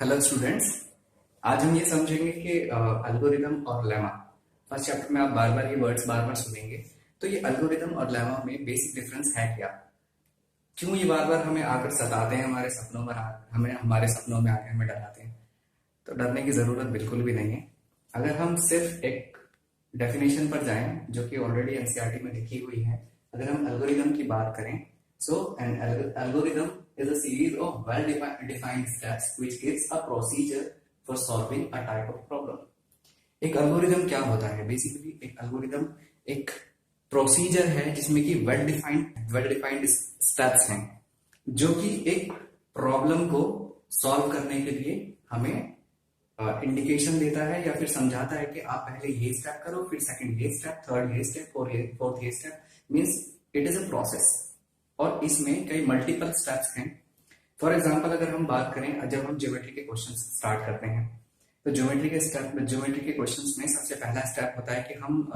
Hello students. आज हम ये समझेंगे कि एल्गोरिदम और लेमा। फर्स्ट चैप्टर में आप बार बार ये वर्ड्स बार बार सुनेंगे। तो ये एल्गोरिदम और लेमा में बेसिक डिफरेंस है क्या, क्यों ये बार बार हमें आकर सताते हैं, हमारे सपनों में हमें हमारे सपनों में आके हमें डराते हैं। तो डरने की जरूरत बिल्कुल भी नहीं है। अगर हम सिर्फ एक डेफिनेशन पर जाएं जो कि ऑलरेडी एनसीईआरटी में लिखी हुई है, अगर हम एल्गोरिदम की बात करें, so an algorithm is a series of well-defined steps which gives a procedure for solving a type of problem. एक एल्गोरिदम क्या होता है? बेसिकली एक एल्गोरिदम एक प्रोसीजर है जिसमें कि वेल डिफाइंड स्टेप्स हैं जो कि एक प्रॉब्लम को सॉल्व करने के लिए हमें इंडिकेशन देता है या फिर समझाता है कि आप पहले ये स्टेप करो, फिर सेकंड ये स्टेप, थर्ड ये स्टेप, फोर्थ ये step. Means it is a process और इसमें कई मल्टीपल स्टेप्स हैं। फॉर एग्जांपल अगर हम बात करें, जब हम ज्योमेट्री के क्वेश्चन स्टार्ट करते हैं तो ज्योमेट्री के क्वेश्चंस में सबसे पहला स्टेप होता है कि हम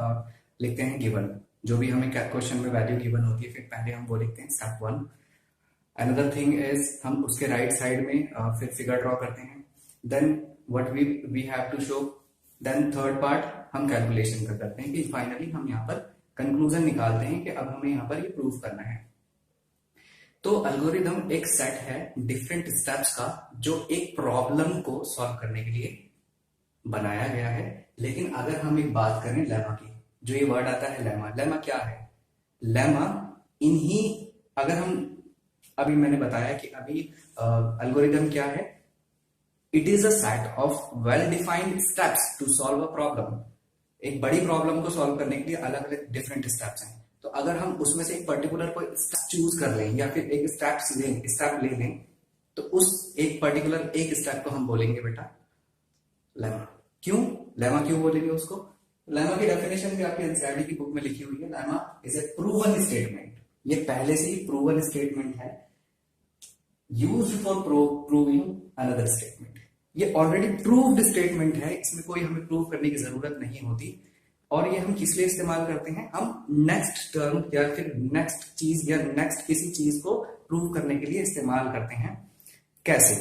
लिखते हैं गिवन, जो भी हमें क्वेश्चन में वैल्यू गिवन होती है, फिर पहले हम वो लिखते हैं स्टेप 1। अनदर थिंग इज हम उसके राइट साइड में फिर फिगर ड्रॉ करते हैं, then what we have to show, then third part हम कैलकुलेशन करते हैं कि फाइनली हम यहाँ पर कंक्लूजन निकालते हैं कि अब हमें यहाँ पर ये प्रूव करना है। तो एल्गोरिदम एक सेट है डिफरेंट स्टेप्स का जो एक प्रॉब्लम को सॉल्व करने के लिए बनाया गया है। लेकिन अगर हम एक बात करें लेमा की, जो ये वर्ड आता है लेमा, लेमा क्या है? लेमा इन्हीं, अगर हम अभी मैंने बताया कि अभी एल्गोरिदम क्या है? It is a set of well defined steps to solve a problem. एक बड़ी प्रॉब्लम को सॉल्व करने के लिए अलग अलग डिफरेंट स्टेप्स हैं। तो अगर हम उसमें से एक पर्टिकुलर कोई स्टेप चूज कर लें या फिर एक स्टेप ले लें तो उस एक पर्टिकुलर एक स्टेप को हम बोलेंगे बेटा लेमा। क्यों लेमा क्यों बोलेंगे उसको? लेमा की डेफिनेशन भी आपकी एनसीईआरटी की बुक में लिखी हुई है। Lemma is a proven statement. ये पहले से ही प्रूवन स्टेटमेंट है, used for proving another statement. ये ऑलरेडी प्रूव्ड स्टेटमेंट है, इसमें कोई हमें प्रूव करने की जरूरत नहीं होती। और ये हम किस लिए इस्तेमाल करते हैं? हम नेक्स्ट टर्म या फिर नेक्स्ट चीज या नेक्स्ट किसी चीज को प्रूव करने के लिए इस्तेमाल करते हैं। कैसे?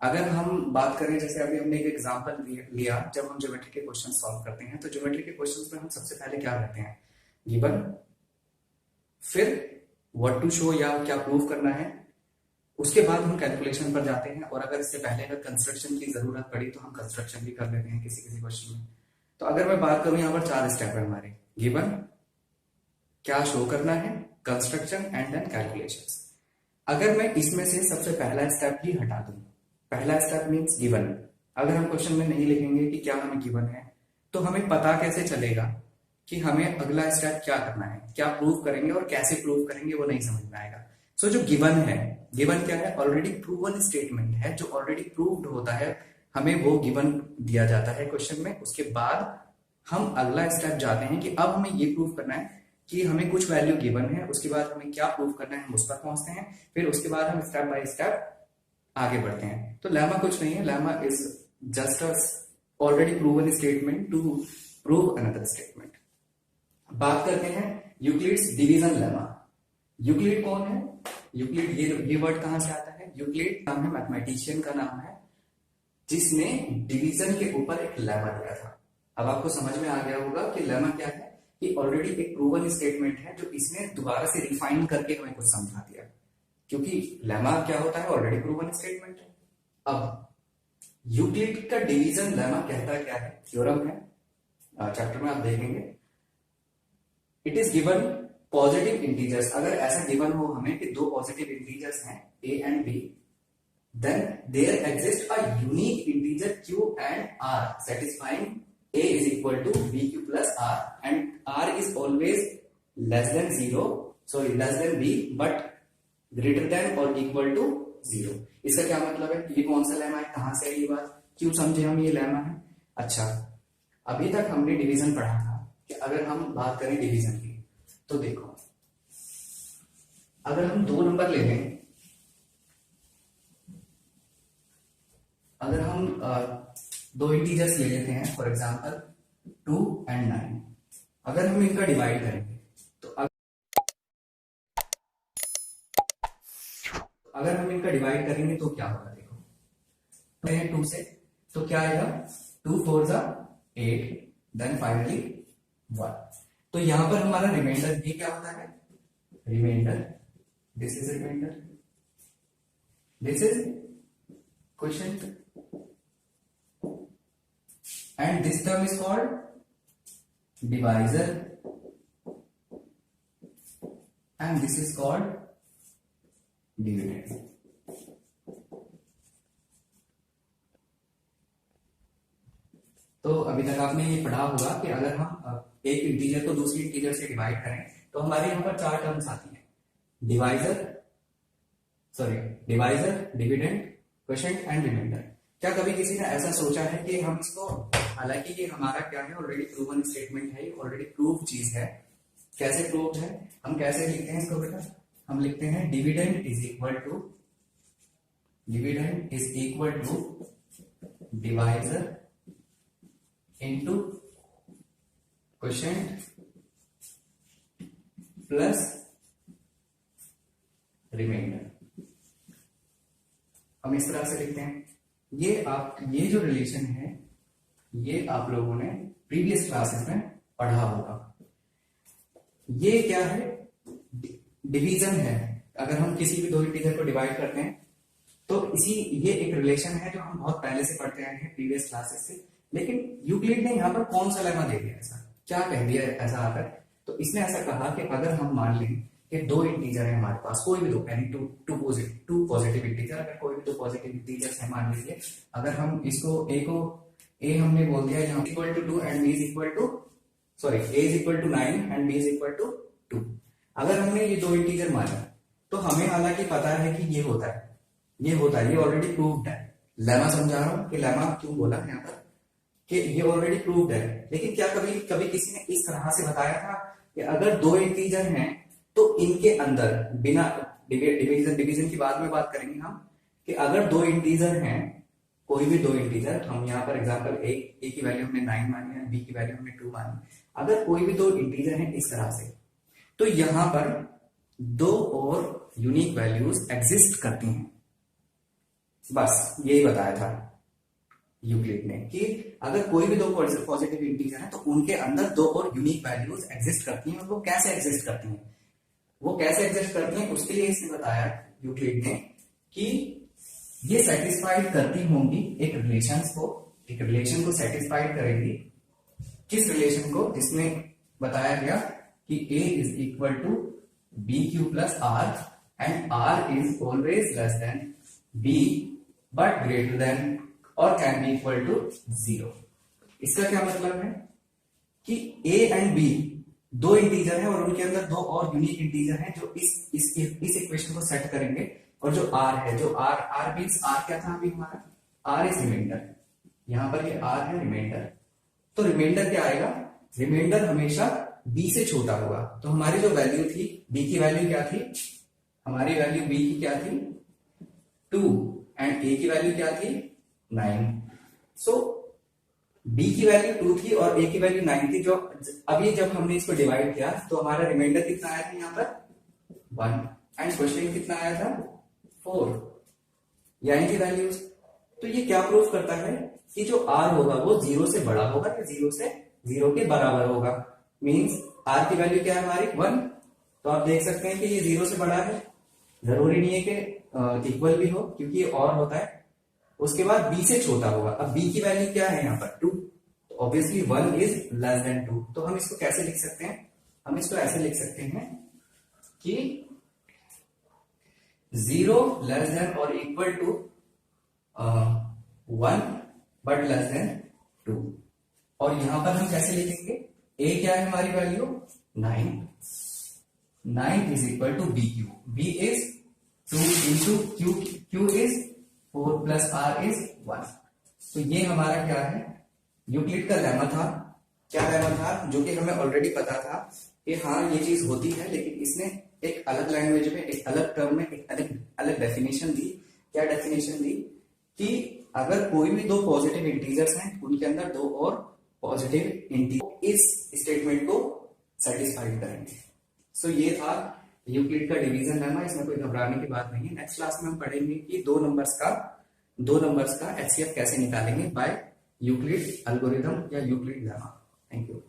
अगर हम बात करें, जैसे अभी हमने एक एग्जांपल लिया, जब हम ज्योमेट्री के क्वेश्चन सॉल्व करते हैं तो ज्योमेट्री के क्वेश्चंस में हम सबसे पहले क्या करते हैं? गिवन, फिर व्हाट टू शो या क्या प्रूव करना है, उसके बाद हम कैलकुलेशन पर जाते हैं। और अगर इससे पहले अगर कंस्ट्रक्शन की जरूरत पड़ी तो हम कंस्ट्रक्शन भी कर लेते हैं किसी किसी क्वेश्चन में। तो अगर मैं बात करूं, यहाँ पर 4 स्टेप है हमारे। गिवन, क्या शो करना है, कंस्ट्रक्शन एंड देन कैलकुलेशंस। अगर मैं इसमें से सबसे पहला स्टेप ही हटा दूं, पहला स्टेप मींस गिवन, अगर हम क्वेश्चन में नहीं लिखेंगे कि क्या हमें गिवन है तो हमें पता कैसे चलेगा कि हमें अगला स्टेप क्या करना है, क्या प्रूव करेंगे और कैसे प्रूव करेंगे, वो नहीं समझ में आएगा। सो जो गिवन है, गिवन क्या है? ऑलरेडी प्रूवन स्टेटमेंट है जो ऑलरेडी प्रूव्ड होता है, हमें वो गिवन दिया जाता है क्वेश्चन में। उसके बाद हम अगला स्टेप जाते हैं कि अब हमें ये प्रूव करना है कि हमें कुछ वैल्यू गिवन है, उसके बाद हमें क्या प्रूव करना है, हम उस पर पहुंचते हैं। फिर उसके बाद हम स्टेप बाय स्टेप आगे बढ़ते हैं। तो लेमा कुछ नहीं है, lemma is just a already proven statement to prove another statement. बात करते हैं यूक्लिड्स डिवीजन लेमा। यूक्लिड कौन है? यूक्लिड, ये वर्ड कहां से आता है? यूक्लिड नाम है, मैथमेटिशियन का नाम है, जिसने डिवीजन के ऊपर एक लेमा दिया था। अब आपको समझ में आ गया होगा कि लेमा क्या है, कि ऑलरेडी एक प्रूवन स्टेटमेंट है जो इसने दोबारा से रिफाइन करके हमें कुछ समझा दिया। क्योंकि लेमा क्या होता है? ऑलरेडी प्रूवन स्टेटमेंट है। अब यूक्लिड का डिवीजन लेमा कहता क्या है? थ्योरम है, चैप्टर में आप देखेंगे। It is given positive integers. अगर ऐसा गिवन हो हमें कि दो पॉजिटिव इंटीजर्स हैं a and b, then there exists a unique integer q and r satisfying a is equal to bq plus r and r is always less than 0, sorry less than b but greater than or equal to 0। इसका क्या मतलब है? ये कौन सा lemma है, कहां से है ये बात, क्यों समझे हम ये लेमा है? अच्छा, अभी तक हमने डिवीजन पढ़ा था कि अगर हम बात करें डिवीजन की तो देखो, अगर हम 2 नंबर ले लें, अगर हम 2 इंटीजर्स ले लेते हैं, फॉर एग्जांपल 2 एंड 9, अगर हम इनका डिवाइड करेंगे तो अगर हम इनका डिवाइड करेंगे तो क्या होगा? देखो, टू से, तो क्या आएगा, 2 4 जा 8, देन फाइनली 1। तो यहां पर हमारा रिमाइंडर ये क्या होता है, remainder, this is remainder, this is question, and this term is called divisor, and this is called dividend. तो अभी तक आपने ये पढ़ा होगा कि अगर हम एक इंटीजर को दूसरी इंटीजर से डिवाइड करें तो हमारे यहां पर 4 टर्म्स आती हैं, divisor, dividend, quotient and remainder. क्या कभी किसी ने ऐसा सोचा है कि हम इसको, हालांकि ये हमारा क्या है, ऑलरेडी प्रूवन स्टेटमेंट है, ऑलरेडी प्रूव चीज है, कैसे प्रूव है, हम कैसे लिखते हैं इसको बेटा, हम लिखते हैं dividend is equal to divisor into quotient plus remainder. हम इस तरह से लिखते हैं। ये जो रिलेशन है ये आप लोगों ने प्रीवियस क्लासेस में पढ़ा होगा। ये क्या है, डिवीजन है। अगर हम किसी भी दो इंटीजर को डिवाइड करते हैं तो ये एक रिलेशन है जो हम बहुत पहले से पढ़ते आए हैं प्रीवियस क्लासेस से, लेकिन यूक्लिड ने यहाँ पर कौन सा लेमा दे दिया, ऐसा क्या कह दिया ऐसा आकर, तो इसने ऐसा कहा कि अगर हम मान लें कि दो इंटीजर है हमारे पास, कोई भी दो, यानी टू पॉजिटिव इंटीजर, अगर कोई भी दो पॉजिटिव इंटीजर्स है मान लीजिए, अगर हम इसको ए हमने बोल दिया यहाँ equal to 2 and B is equal to, sorry, A is equal to 9 and B is equal to 2। अगर हमने ये दो इंटीजर माना तो हमें हालांकि पता है कि ये होता है, ये ऑलरेडी प्रूव्ड है। लेमा समझा रहा हूं कि लेमा क्यों बोला यहाँ पर, कि ये ऑलरेडी प्रूव्ड है। लेकिन क्या कभी किसी ने इस तरह से बताया था कि अगर दो इंटीजर हैं तो इनके अंदर, बिना डिवीजन की बाद में बात करेंगे हम, कि अगर दो इंटीजर हैं, कोई भी दो इंटीजर, हम यहाँ पर एग्जांपल ए की वैल्यू हमने 9 मानी है, बी की वैल्यू हमने 2 मानी, अगर कोई भी दो इंटीजर हैं इस तरह से, तो यहां पर दो और यूनिक वैल्यूज एग्जिस्ट करती हैं। बस यही बताया था यूक्लिड ने कि अगर कोई भी दो पॉजिटिव इंटीजर है तो उनके अंदर दो और यूनिक वैल्यूज एग्जिस्ट करती हैं। और वो कैसे एग्जिस्ट करती हैं, उसके लिए इसने बताया यूक्लिड ने कि ये सेटिस्फाइड करती होंगी एक रिलेशन को सेटिस्फाइड करेंगी। किस रिलेशन को, जिसमें बताया गया कि A is equal to B Q plus R and R is always less than B but greater than और कैन बी इक्वल टू 0। इसका क्या मतलब है कि A एंड B दो इंटीजर है और उनके अंदर दो और यूनिक इंटीजर हैं जो इस इक्वेशन को सेट करेंगे। और जो R है, जो R मींस R क्या था अभी हमारा, R इज रिमाइंडर, यहां पर ये R है रिमाइंडर। तो रिमाइंडर क्या आएगा, रिमाइंडर हमेशा B से छोटा होगा। तो हमारी जो वैल्यू थी, B की वैल्यू क्या थी, हमारी वैल्यू B की क्या थी 2 एंड A की वैल्यू क्या थी 9। सो B की वैल्यू 2 थी और A की वैल्यू 9 थी। जो अभी जब हमने इसको डिवाइड किया तो हमारा रिमाइंडर कितना आया था यहाँ पर 1 एंड क्वेश्चन कितना आया था 4, यानी कि वैल्यूज। तो ये क्या प्रूफ करता है कि जो R होगा वो 0 से बड़ा होगा या 0 के बराबर होगा। मींस R की वैल्यू क्या है हमारी 1, तो आप देख सकते हैं कि ये 0 से बड़ा है। जरूरी नहीं है कि इक्वल भी हो, क्योंकि ये और होता है। उसके बाद B से छोटा होगा। अब B की वैल्यू क्या है यहाँ पर 2, तो ऑब्वियसली 1 इज लेस देन 2। तो हम इसको कैसे लिख सकते हैं, हम इसको ऐसे लिख सकते हैं कि 0 लेस देन और equal to 1 but less than 2। और यहां पर हम कैसे लिखेंगे, A क्या है हमारी value 9 is equal to B Q, B is 2 into Q is 4 plus R is 1। तो ये हमारा क्या है, यूक्लिड का लेमा था। क्या लेमा था, जो कि हमें ऑलरेडी पता था कि हाँ ये चीज होती है, लेकिन इसने एक अलग लैंग्वेज में, एक अलग टर्म में, एक अलग डेफिनेशन दी। क्या डेफिनेशन दी कि अगर कोई भी दो पॉजिटिव इंटीजर्स हैं उनके अंदर दो और पॉजिटिव इंटीजर इस स्टेटमेंट को सेटिस्फाइड करेंगे। सो ये था यूक्लिड का डिवीजन लेमा। इसमें कोई घबराने की बात नहीं है। नेक्स्ट क्लास में हम पढ़ेंगे कि दो नंबर्स का दो नंबर्स का एचसीएफ कैसे निकालेंगे बाय यूक्लिड एल्गोरिदम या यूक्लिड लेमा। Thank you.